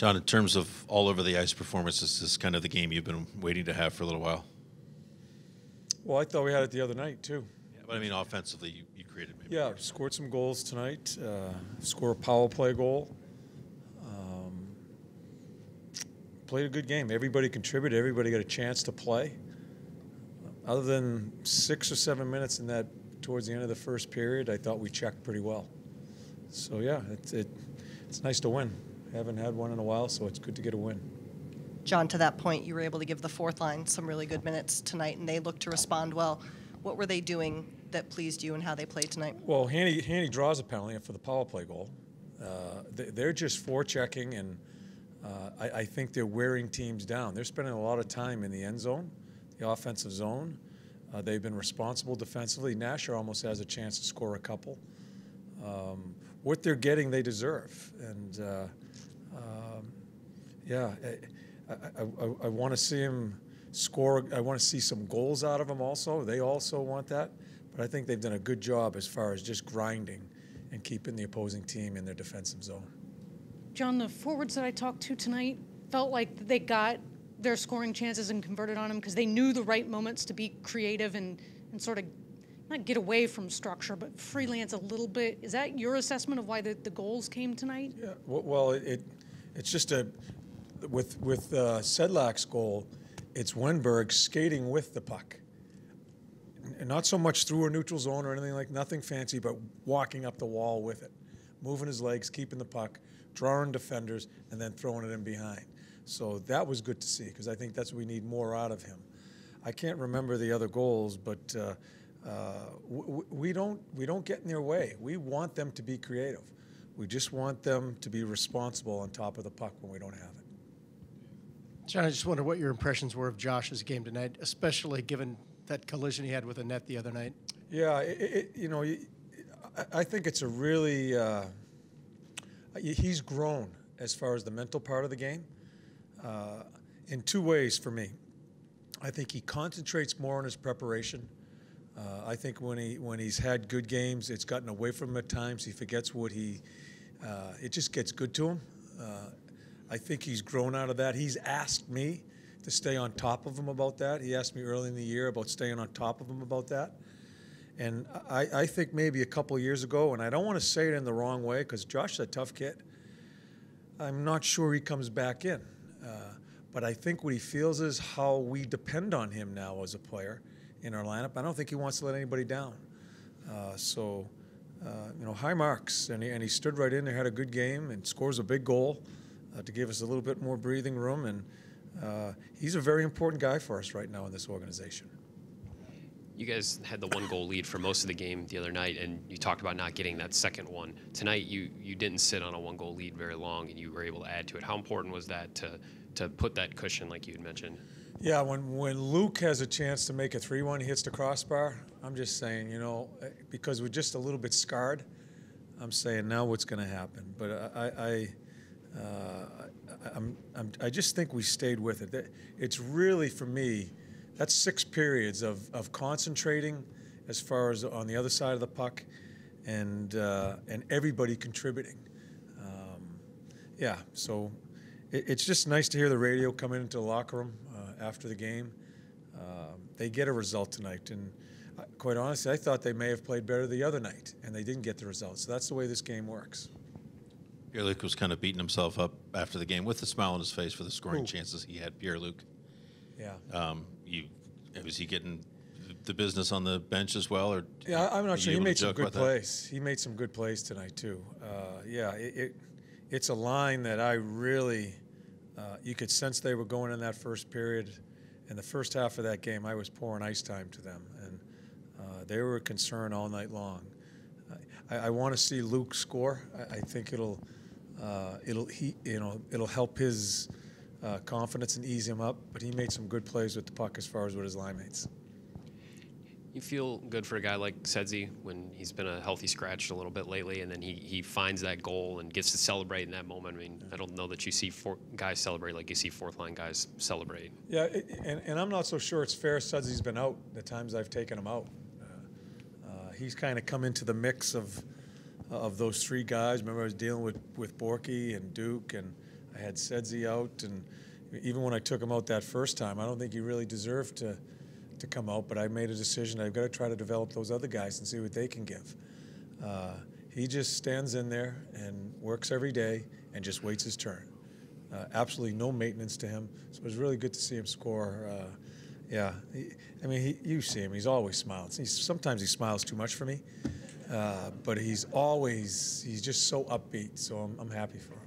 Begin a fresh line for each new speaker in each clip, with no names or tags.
John, in terms of all over the ice performance, this is kind of the game you've been waiting to have for a little while.
Well, I thought we had it the other night, too.
Yeah, but I mean, offensively, you created maybe.
Yeah, scored some goals tonight. Score a power play goal. Played a good game. Everybody contributed. Everybody got a chance to play. Other than 6 or 7 minutes in that towards the end of the first period, I thought we checked pretty well. So yeah, it's nice to win. Haven't had one in a while, so it's good to get a win.
John, to that point, you were able to give the fourth line some really good minutes tonight, and they looked to respond well. What were they doing that pleased you and how they played tonight?
Well, Haney draws a penalty for the power play goal. They're just forechecking, and I think they're wearing teams down. They're spending a lot of time in the end zone, the offensive zone. They've been responsible defensively. Nasher almost has a chance to score a couple. What they're getting, they deserve. And, yeah, I want to see him score. I want to see some goals out of them also. They also want that. But I think they've done a good job as far as just grinding and keeping the opposing team in their defensive zone.
John, the forwards that I talked to tonight felt like they got their scoring chances and converted on them because they knew the right moments to be creative and sort of not get away from structure, but freelance a little bit. Is that your assessment of why the goals came tonight?
Yeah, well, it's just with Sedlak's goal, it's Wenberg skating with the puck. And not so much through a neutral zone or anything nothing fancy, but walking up the wall with it, moving his legs, keeping the puck, drawing defenders, and then throwing it in behind. So that was good to see because I think that's what we need more out of him. I can't remember the other goals, but we don't get in their way. We want them to be creative. We just want them to be responsible on top of the puck when we don't have it.
John, I just wonder what your impressions were of Josh's game tonight, especially given that collision he had with the net the other night.
Yeah, I think it's a really he's grown as far as the mental part of the game in two ways for me. I think he concentrates more on his preparation. I think when he's had good games, it's gotten away from him at times. He forgets what it just gets good to him. I think he's grown out of that. He's asked me to stay on top of him about that. He asked me early in the year about staying on top of him about that. And I think maybe a couple of years ago, and I don't want to say it in the wrong way because Josh is a tough kid. I'm not sure he comes back in. But I think what he feels is how we depend on him now as a player in our lineup. I don't think he wants to let anybody down. High marks. And he stood right in there, had a good game, and scores a big goal to give us a little bit more breathing room. And he's a very important guy for us right now in this organization.
You guys had the 1-goal lead for most of the game the other night, and you talked about not getting that second one. Tonight, you didn't sit on a 1-goal lead very long, and you were able to add to it. How important was that to put that cushion, like you had mentioned?
Yeah, when Luke has a chance to make a 3-1, he hits the crossbar. I'm just saying, because we're just a little bit scarred, I'm saying now what's going to happen. But I just think we stayed with it. It's really, for me, that's 6 periods of concentrating as far as on the other side of the puck and everybody contributing. So it's just nice to hear the radio come into the locker room after the game. They get a result tonight, and quite honestly, I thought they may have played better the other night, and they didn't get the result. So that's the way this game works.
Pierre-Luc was kind of beating himself up after the game with a smile on his face for the scoring chances he had, Pierre-Luc.
Yeah.
Was he getting the business on the bench as well? Or
yeah, I'm not sure. He made some good plays. He made some good plays tonight, too. It's a line that I really, you could sense they were going in that first period. In the first half of that game, I was pouring ice time to them, and they were a concern all night long. I want to see Luke score. I think it'll help his confidence and ease him up. But he made some good plays with the puck as far as with his line mates.
You feel good for a guy like Sedzi when he's been a healthy scratch a little bit lately, and then he finds that goal and gets to celebrate in that moment. I mean, I don't know that you see guys celebrate like you see fourth-line guys celebrate.
Yeah, and I'm not so sure it's fair Sedzi's been out the times I've taken him out. He's kind of come into the mix of those 3 guys. Remember, I was dealing with Borky and Duke, and I had Sedzi out, and even when I took him out that first time, I don't think he really deserved to come out, but I made a decision. I've got to try to develop those other guys and see what they can give. He just stands in there and works every day and just waits his turn. Absolutely no maintenance to him. So it was really good to see him score. Yeah, you see him. He's always smiling. Sometimes he smiles too much for me, but he's just so upbeat. So I'm happy for him.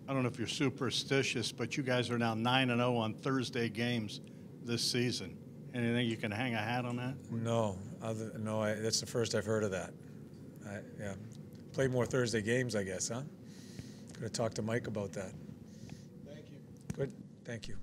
I don't know if you're superstitious, but you guys are now 9-0 on Thursday games this season. Anything you can hang a hat on that?
No, that's the first I've heard of that. Play more Thursday games, I guess, huh? Could have talked to Mike about that.
Thank you.
Good, thank you.